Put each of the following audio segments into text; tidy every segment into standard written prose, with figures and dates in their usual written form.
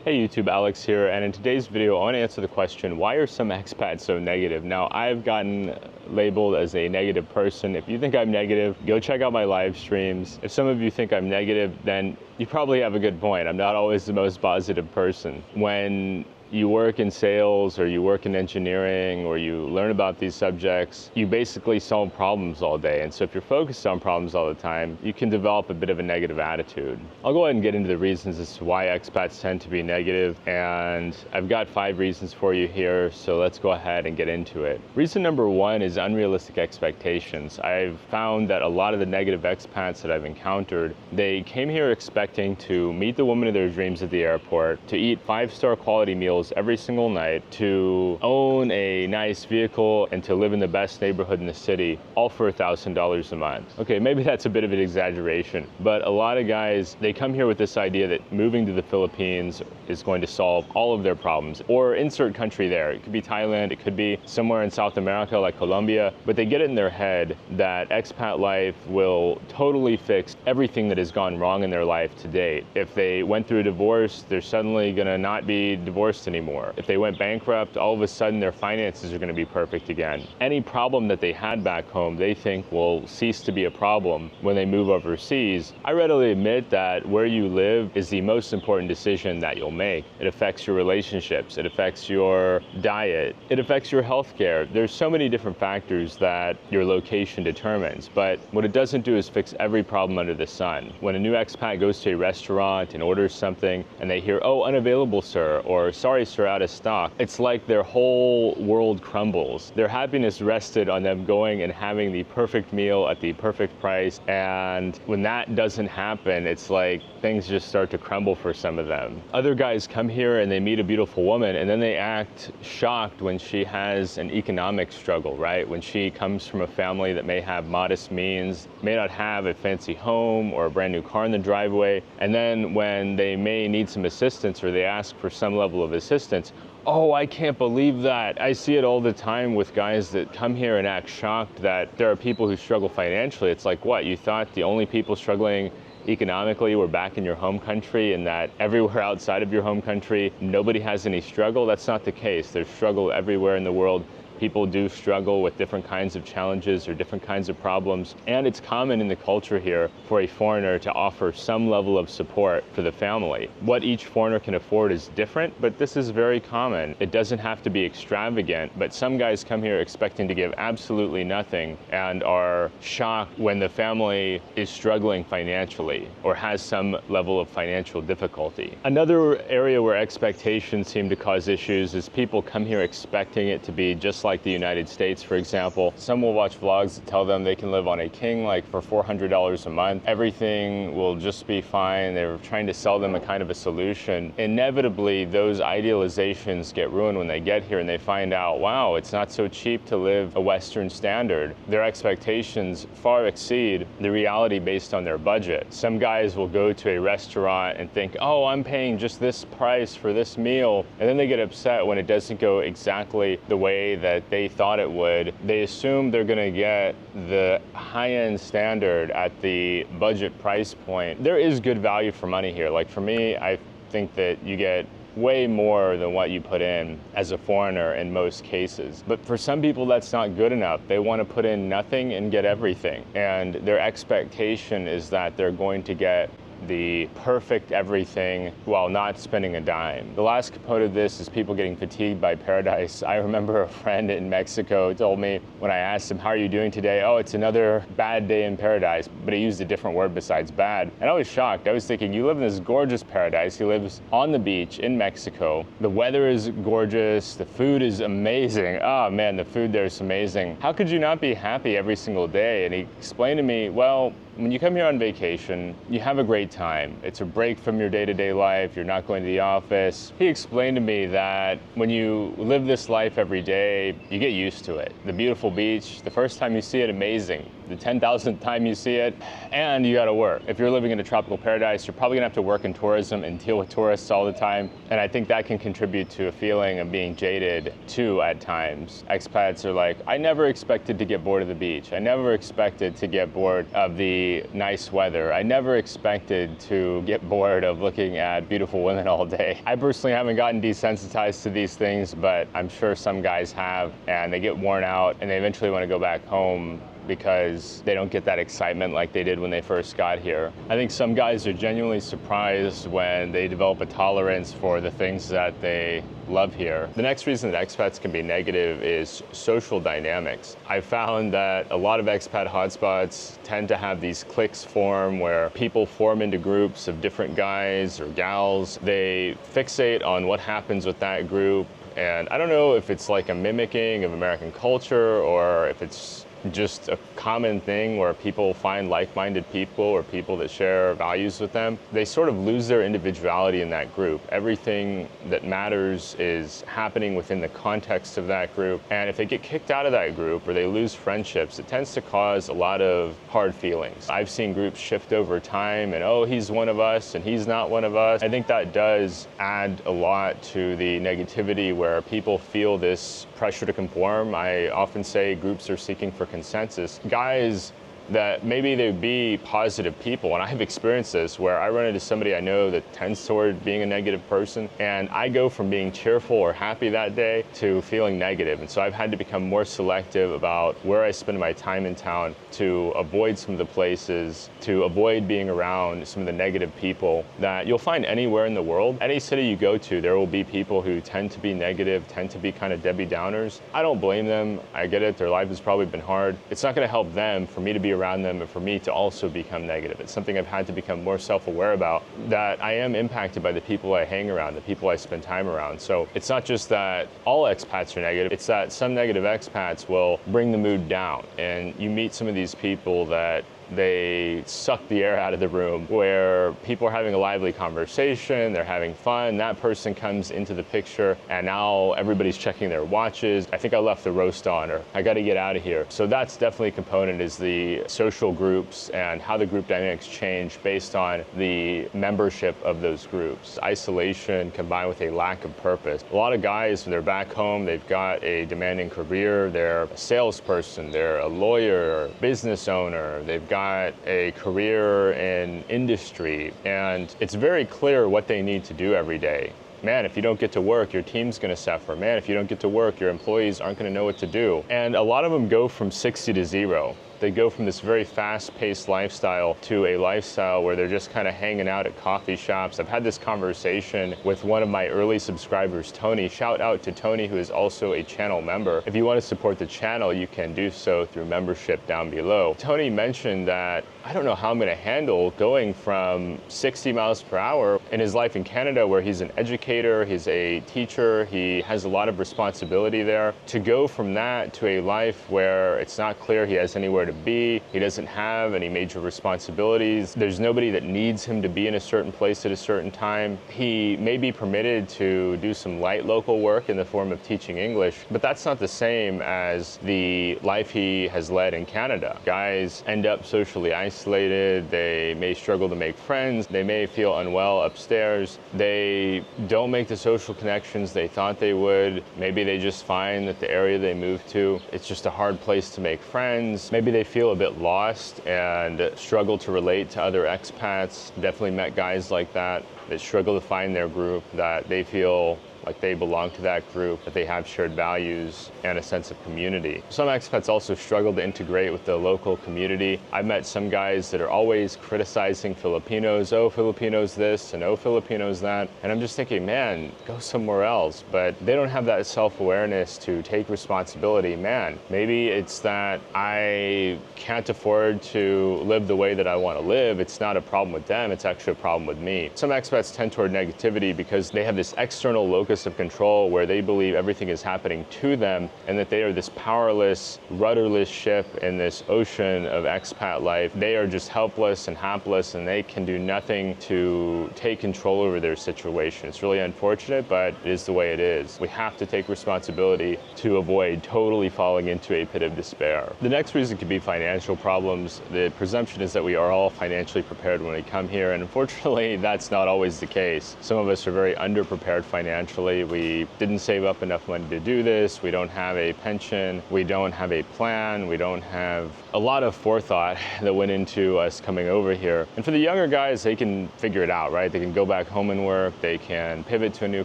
Hey YouTube, Alex here, and in today's video I want to answer the question, why are some expats so negative? Now, I've gotten labeled as a negative person. If you think I'm negative, go check out my live streams. If some of you think I'm negative, then you probably have a good point. I'm not always the most positive person. When you work in sales or you work in engineering or you learn about these subjects, you basically solve problems all day. And so if you're focused on problems all the time, you can develop a bit of a negative attitude. I'll go ahead and get into the reasons as to why expats tend to be negative. And I've got 5 reasons for you here. So let's go ahead and get into it. Reason number 1 is unrealistic expectations. I've found that a lot of the negative expats that I've encountered, they came here expecting to meet the woman of their dreams at the airport, to eat 5-star quality meals every single night, to own a nice vehicle, and to live in the best neighborhood in the city, all for $1,000 a month. Okay, maybe that's a bit of an exaggeration, but a lot of guys, they come here with this idea that moving to the Philippines is going to solve all of their problems, or insert country there. It could be Thailand, it could be somewhere in South America like Colombia, but they get it in their head that expat life will totally fix everything that has gone wrong in their life to date. If they went through a divorce, they're suddenly gonna not be divorced anymore. If they went bankrupt, all of a sudden their finances are going to be perfect again. Any problem that they had back home, they think will cease to be a problem when they move overseas. I readily admit that where you live is the most important decision that you'll make. It affects your relationships, it affects your diet, it affects your healthcare. There's so many different factors that your location determines, but what it doesn't do is fix every problem under the sun. When a new expat goes to a restaurant and orders something and they hear, "Oh, unavailable, sir," or "Sorry, sir, out of stock," it's like their whole world crumbles. Their happiness rested on them going and having the perfect meal at the perfect price, and when that doesn't happen, it's like things just start to crumble for some of them. Other guys come here and they meet a beautiful woman and then they act shocked when she has an economic struggle, right? When she comes from a family that may have modest means, may not have a fancy home or a brand new car in the driveway, and then when they may need some assistance or they ask for some level of assistance, "Oh, I can't believe that." I see it all the time with guys that come here and act shocked that there are people who struggle financially. It's like, what, you thought the only people struggling economically were back in your home country and that everywhere outside of your home country nobody has any struggle? That's not the case. There's struggle everywhere in the world. People do struggle with different kinds of challenges or different kinds of problems, and it's common in the culture here for a foreigner to offer some level of support for the family. What each foreigner can afford is different, but this is very common. It doesn't have to be extravagant, but some guys come here expecting to give absolutely nothing and are shocked when the family is struggling financially or has some level of financial difficulty. Another area where expectations seem to cause issues is people come here expecting it to be just like the United States, for example. Some will watch vlogs that tell them they can live on a king like for $400 a month. Everything will just be fine. They're trying to sell them a kind of a solution. Inevitably, those idealizations get ruined when they get here and they find out, wow, it's not so cheap to live a Western standard. Their expectations far exceed the reality based on their budget. Some guys will go to a restaurant and think, oh, I'm paying just this price for this meal, and then they get upset when it doesn't go exactly the way that they thought it would. They assume they're gonna get the high-end standard at the budget price point. There is good value for money here. Like for me, I think that you get way more than what you put in as a foreigner in most cases. But for some people, that's not good enough. They want to put in nothing and get everything. And their expectation is that they're going to get the perfect everything while not spending a dime. The last component of this is people getting fatigued by paradise. I remember a friend in Mexico told me when I asked him, "How are you doing today?" "Oh, it's another bad day in paradise," but he used a different word besides bad. And I was shocked. I was thinking, you live in this gorgeous paradise. He lives on the beach in Mexico. The weather is gorgeous. The food is amazing. Oh man, the food there is amazing. How could you not be happy every single day? And he explained to me, well, when you come here on vacation, you have a great time. It's a break from your day-to-day life. You're not going to the office. He explained to me that when you live this life every day, you get used to it. The beautiful beach, the first time you see it, amazing. the 10,000th time you see it, and you gotta work. If you're living in a tropical paradise, you're probably gonna have to work in tourism and deal with tourists all the time. And I think that can contribute to a feeling of being jaded too at times. Expats are like, I never expected to get bored of the beach. I never expected to get bored of the nice weather. I never expected to get bored of looking at beautiful women all day. I personally haven't gotten desensitized to these things, but I'm sure some guys have, and they get worn out and they eventually want to go back home because they don't get that excitement like they did when they first got here. I think some guys are genuinely surprised when they develop a tolerance for the things that they love here. The next reason that expats can be negative is social dynamics. I found that a lot of expat hotspots tend to have these cliques form where people form into groups of different guys or gals. They fixate on what happens with that group. And I don't know if it's like a mimicking of American culture or if it's just a common thing where people find like-minded people or people that share values with them. They sort of lose their individuality in that group. Everything that matters is happening within the context of that group. And if they get kicked out of that group or they lose friendships, it tends to cause a lot of hard feelings. I've seen groups shift over time and, oh, he's one of us and he's not one of us. I think that does add a lot to the negativity where people feel this pressure to conform. I often say groups are seeking for consensus. Guys that maybe they'd be positive people, and I've experienced this where I run into somebody I know that tends toward being a negative person, and I go from being cheerful or happy that day to feeling negative. And so I've had to become more selective about where I spend my time in town to avoid some of the places, to avoid being around some of the negative people that you'll find anywhere in the world. Any city you go to, there will be people who tend to be negative, tend to be kind of Debbie Downers. I don't blame them. I get it. Their life has probably been hard. It's not going to help them for me to be around them, but for me to also become negative. It's something I've had to become more self-aware about, that I am impacted by the people I hang around, the people I spend time around. So it's not just that all expats are negative, it's that some negative expats will bring the mood down. And you meet some of these people that they suck the air out of the room, where people are having a lively conversation, they're having fun, that person comes into the picture and now everybody's checking their watches. I think I left the roast on, or I got to get out of here. So that's definitely a component, is the social groups and how the group dynamics change based on the membership of those groups. Isolation combined with a lack of purpose. A lot of guys, when they're back home, they've got a demanding career, they're a salesperson, they're a lawyer, business owner, they've got a career in industry, and it's very clear what they need to do every day. Man, if you don't get to work, your team's going to suffer. Man, if you don't get to work, your employees aren't going to know what to do. And a lot of them go from 60 to 0. They go from this very fast-paced lifestyle to a lifestyle where they're just kind of hanging out at coffee shops. I've had this conversation with one of my early subscribers, Tony. Shout out to Tony, who is also a channel member. If you want to support the channel, you can do so through membership down below. Tony mentioned that, I don't know how I'm going to handle going from 60 miles per hour in his life in Canada, where he's an educator, he's a teacher, he has a lot of responsibility there, to go from that to a life where it's not clear he has anywhere to be, he doesn't have any major responsibilities, there's nobody that needs him to be in a certain place at a certain time. He may be permitted to do some light local work in the form of teaching English, but that's not the same as the life he has led in Canada. Guys end up socially isolated, they may struggle to make friends, they may feel unwell upstairs, they don't make the social connections they thought they would. Maybe they just find that the area they moved to, it's just a hard place to make friends. Maybe they feel a bit lost and struggle to relate to other expats. Definitely met guys like that struggle to find their group, that they feel like they belong to that group, that they have shared values and a sense of community. Some expats also struggle to integrate with the local community. I've met some guys that are always criticizing Filipinos. Oh, Filipinos this and oh, Filipinos that. And I'm just thinking, man, go somewhere else. But they don't have that self-awareness to take responsibility. Man, maybe it's that I can't afford to live the way that I want to live. It's not a problem with them, it's actually a problem with me. Some expats tend toward negativity because they have this external locus locus of control where they believe everything is happening to them and that they are this powerless, rudderless ship in this ocean of expat life. They are just helpless and hapless, and they can do nothing to take control over their situation. It's really unfortunate, but it is the way it is. We have to take responsibility to avoid totally falling into a pit of despair. The next reason could be financial problems. The presumption is that we are all financially prepared when we come here, and unfortunately, that's not always the case. Some of us are very underprepared financially. We didn't save up enough money to do this. We don't have a pension. We don't have a plan. We don't have a lot of forethought that went into us coming over here. And for the younger guys, they can figure it out, right? They can go back home and work. They can pivot to a new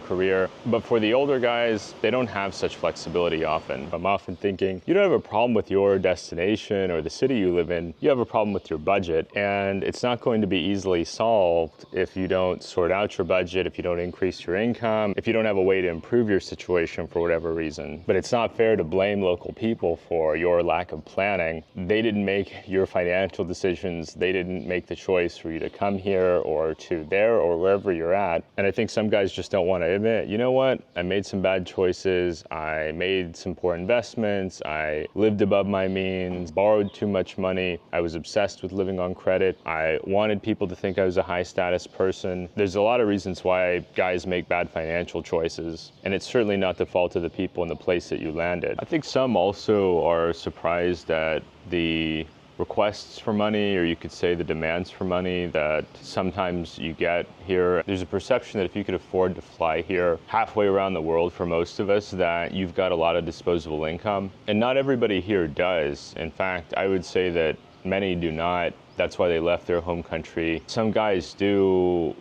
career. But for the older guys, they don't have such flexibility often. I'm often thinking, you don't have a problem with your destination or the city you live in. You have a problem with your budget. And it's not going to be easily solved if you don't sort out your budget, if you don't increase your income, if you don't have a way to improve your situation for whatever reason. But it's not fair to blame local people for your lack of planning. They didn't make your financial decisions. They didn't make the choice for you to come here or to there or wherever you're at. And I think some guys just don't want to admit, you know what? I made some bad choices. I made some poor investments. I lived above my means, borrowed too much money. I was obsessed with living on credit. I wanted people to think I was a high status person. There's a lot of reasons why guys make bad financial choices, and it's certainly not the fault of the people in the place that you landed. I think some also are surprised at the requests for money, or you could say the demands for money that sometimes you get here. There's a perception that if you could afford to fly here halfway around the world, for most of us, that you've got a lot of disposable income. And not everybody here does. In fact, I would say that many do not. That's why they left their home country. Some guys do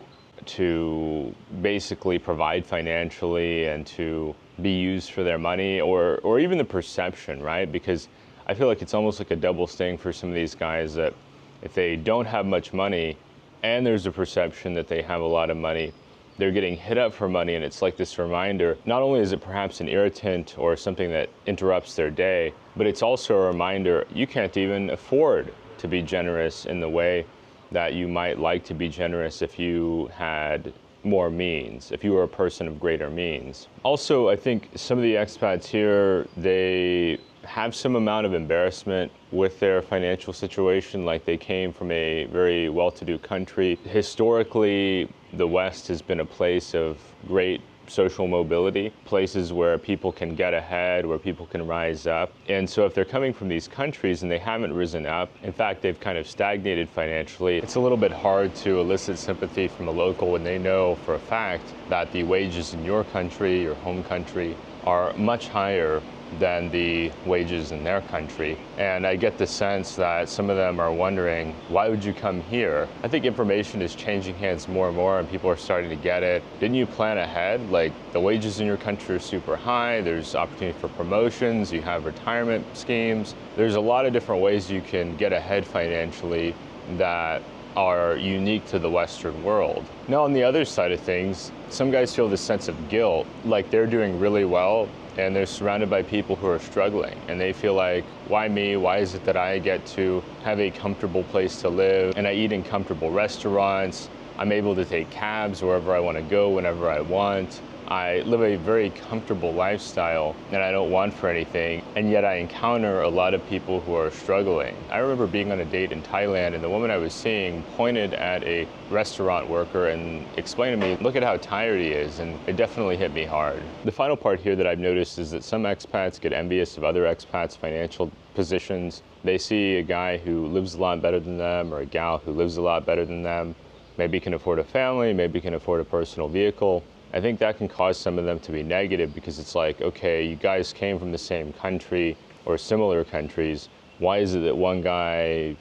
to basically provide financially and to be used for their money, or even the perception, right? Because I feel like it's almost like a double sting for some of these guys that if they don't have much money and there's a perception that they have a lot of money, they're getting hit up for money, and it's like this reminder. Not only is it perhaps an irritant or something that interrupts their day, but it's also a reminder you can't even afford to be generous in the way that you might like to be generous if you had more means, if you were a person of greater means. Also, I think some of the expats here, they have some amount of embarrassment with their financial situation, like they came from a very well-to-do country. Historically, the West has been a place of great social mobility, places where people can get ahead, where people can rise up. And so if they're coming from these countries and they haven't risen up, in fact, they've kind of stagnated financially, it's a little bit hard to elicit sympathy from a local when they know for a fact that the wages in your country, your home country, are much higher than the wages in their country. And I get the sense that some of them are wondering, why would you come here? I think information is changing hands more and more, and people are starting to get it. Didn't you plan ahead? Like, the wages in your country are super high. There's opportunity for promotions. You have retirement schemes. There's a lot of different ways you can get ahead financially that are unique to the Western world. Now, on the other side of things, some guys feel this sense of guilt, like they're doing really well and they're surrounded by people who are struggling, and they feel like, why me? Why is it that I get to have a comfortable place to live and I eat in comfortable restaurants? I'm able to take cabs wherever I want to go, whenever I want. I live a very comfortable lifestyle and I don't want for anything, and yet I encounter a lot of people who are struggling. I remember being on a date in Thailand, and the woman I was seeing pointed at a restaurant worker and explained to me, look at how tired he is, and it definitely hit me hard. The final part here that I've noticed is that some expats get envious of other expats' financial positions. They see a guy who lives a lot better than them, or a gal who lives a lot better than them, maybe can afford a family, maybe can afford a personal vehicle. I think that can cause some of them to be negative, because it's like, okay, you guys came from the same country or similar countries. Why is it that one guy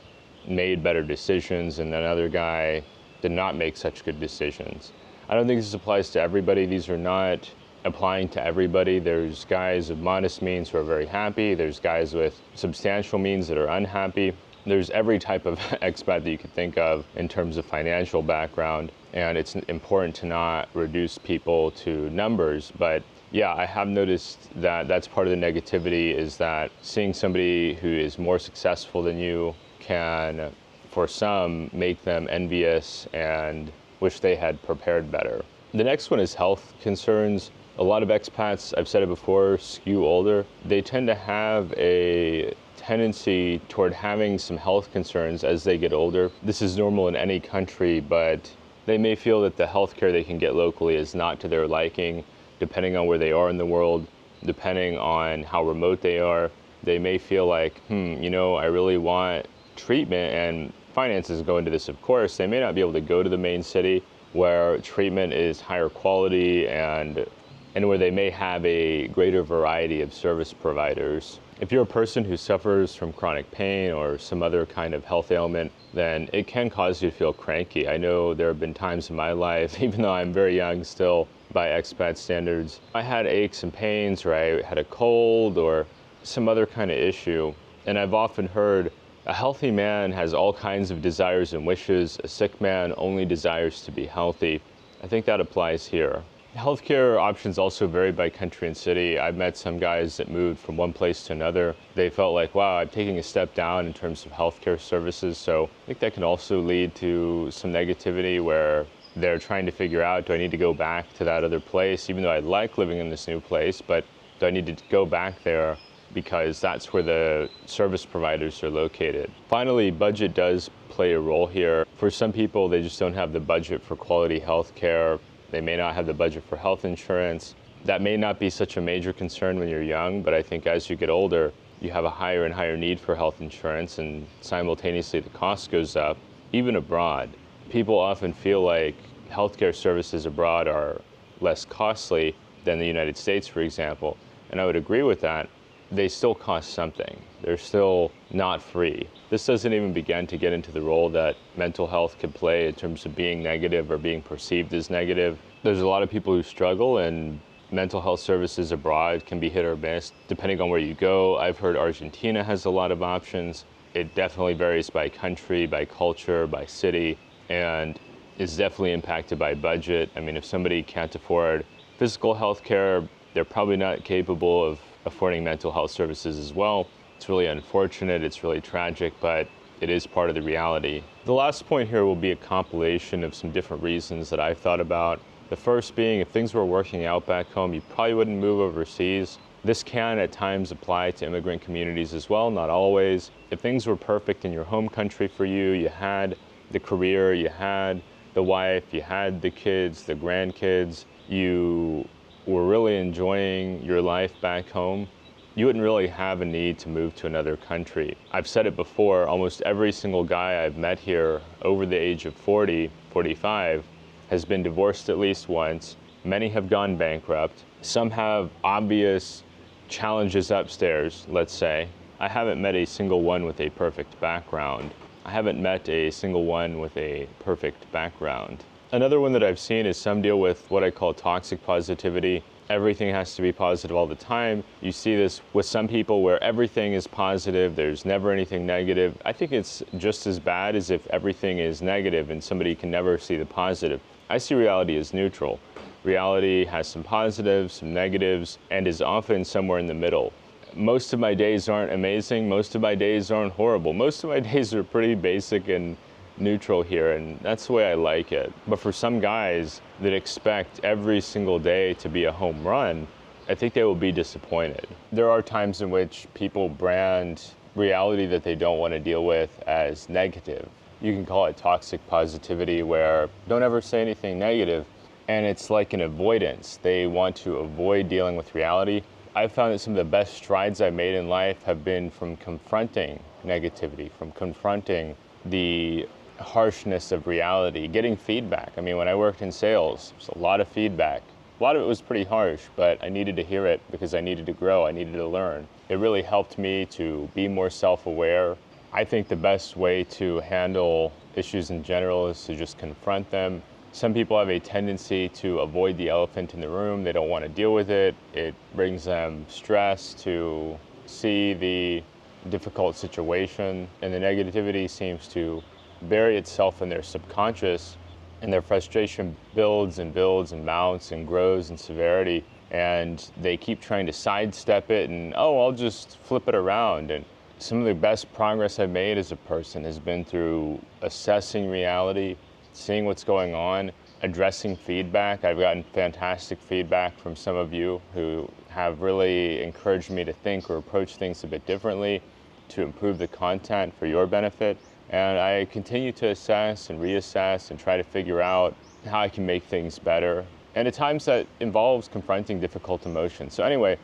made better decisions and another guy did not make such good decisions? I don't think this applies to everybody. These are not applying to everybody. There's guys of modest means who are very happy. There's guys with substantial means that are unhappy. There's every type of expat that you could think of in terms of financial background, and it's important to not reduce people to numbers. But yeah, I have noticed that that's part of the negativity, is that seeing somebody who is more successful than you can, for some, make them envious and wish they had prepared better. The next one is health concerns. A lot of expats, I've said it before, skew older. They tend to have a tendency toward having some health concerns as they get older. This is normal in any country, but they may feel that the healthcare they can get locally is not to their liking, depending on where they are in the world, depending on how remote they are. They may feel like, I really want treatment, and finances go into this, of course. They may not be able to go to the main city where treatment is higher quality and where they may have a greater variety of service providers. If you're a person who suffers from chronic pain or some other kind of health ailment, then it can cause you to feel cranky. I know there have been times in my life, even though I'm very young still by expat standards, I had aches and pains, or I had a cold or some other kind of issue. And I've often heard, a healthy man has all kinds of desires and wishes. A sick man only desires to be healthy. I think that applies here. Healthcare options also vary by country and city. I've met some guys that moved from one place to another. They felt like, wow, I'm taking a step down in terms of healthcare services. So I think that can also lead to some negativity where they're trying to figure out, do I need to go back to that other place, even though I like living in this new place, but do I need to go back there because that's where the service providers are located. Finally, budget does play a role here. For some people, they just don't have the budget for quality healthcare. They may not have the budget for health insurance. That may not be such a major concern when you're young, but I think as you get older, you have a higher and higher need for health insurance, and simultaneously the cost goes up, even abroad. People often feel like healthcare services abroad are less costly than the United States, for example, and I would agree with that. They still cost something. They're still not free. This doesn't even begin to get into the role that mental health can play in terms of being negative or being perceived as negative. There's a lot of people who struggle, and mental health services abroad can be hit or miss depending on where you go. I've heard Argentina has a lot of options. It definitely varies by country, by culture, by city, and is definitely impacted by budget. I mean, if somebody can't afford physical health care, they're probably not capable of affording mental health services as well. It's really unfortunate, it's really tragic, but it is part of the reality. The last point here will be a compilation of some different reasons that I've thought about. The first being, if things were working out back home, you probably wouldn't move overseas. This can at times apply to immigrant communities as well, not always. If things were perfect in your home country for you, you had the career, you had the wife, you had the kids, the grandkids, you were really enjoying your life back home, you wouldn't really have a need to move to another country. I've said it before, almost every single guy I've met here over the age of 40, 45 has been divorced at least once. Many have gone bankrupt. Some have obvious challenges upstairs, let's say. I haven't met a single one with a perfect background. I haven't met a single one with a perfect background. Another one that I've seen is some deal with what I call toxic positivity. Everything has to be positive all the time. You see this with some people where everything is positive, there's never anything negative. I think it's just as bad as if everything is negative and somebody can never see the positive. I see reality as neutral. Reality has some positives, some negatives, and is often somewhere in the middle. Most of my days aren't amazing, most of my days aren't horrible. Most of my days are pretty basic and neutral here, and that's the way I like it. But for some guys that expect every single day to be a home run, I think they will be disappointed. There are times in which people brand reality that they don't want to deal with as negative. You can call it toxic positivity, where don't ever say anything negative, and it's like an avoidance. They want to avoid dealing with reality. I've found that some of the best strides I've made in life have been from confronting negativity, from confronting the harshness of reality, getting feedback. I mean, when I worked in sales, there's a lot of feedback. A lot of it was pretty harsh, but I needed to hear it because I needed to grow, I needed to learn. It really helped me to be more self-aware. I think the best way to handle issues in general is to just confront them. Some people have a tendency to avoid the elephant in the room. They don't want to deal with it. It brings them stress to see the difficult situation, and the negativity seems to bury itself in their subconscious, and their frustration builds and builds and mounts and grows in severity, and they keep trying to sidestep it and, oh, I'll just flip it around. And some of the best progress I've made as a person has been through assessing reality, seeing what's going on, addressing feedback. I've gotten fantastic feedback from some of you who have really encouraged me to think or approach things a bit differently to improve the content for your benefit. And I continue to assess and reassess and try to figure out how I can make things better. And at times that involves confronting difficult emotions. So anyway,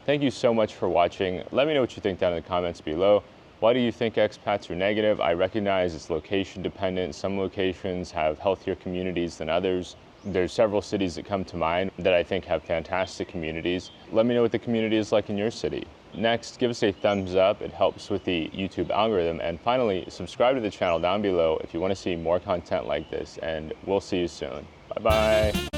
thank you so much for watching. Let me know what you think down in the comments below. Why do you think expats are negative? I recognize it's location dependent. Some locations have healthier communities than others. There's several cities that come to mind that I think have fantastic communities. Let me know what the community is like in your city. Next, give us a thumbs up. It helps with the YouTube algorithm. And finally, subscribe to the channel down below if you want to see more content like this. And we'll see you soon. Bye-bye.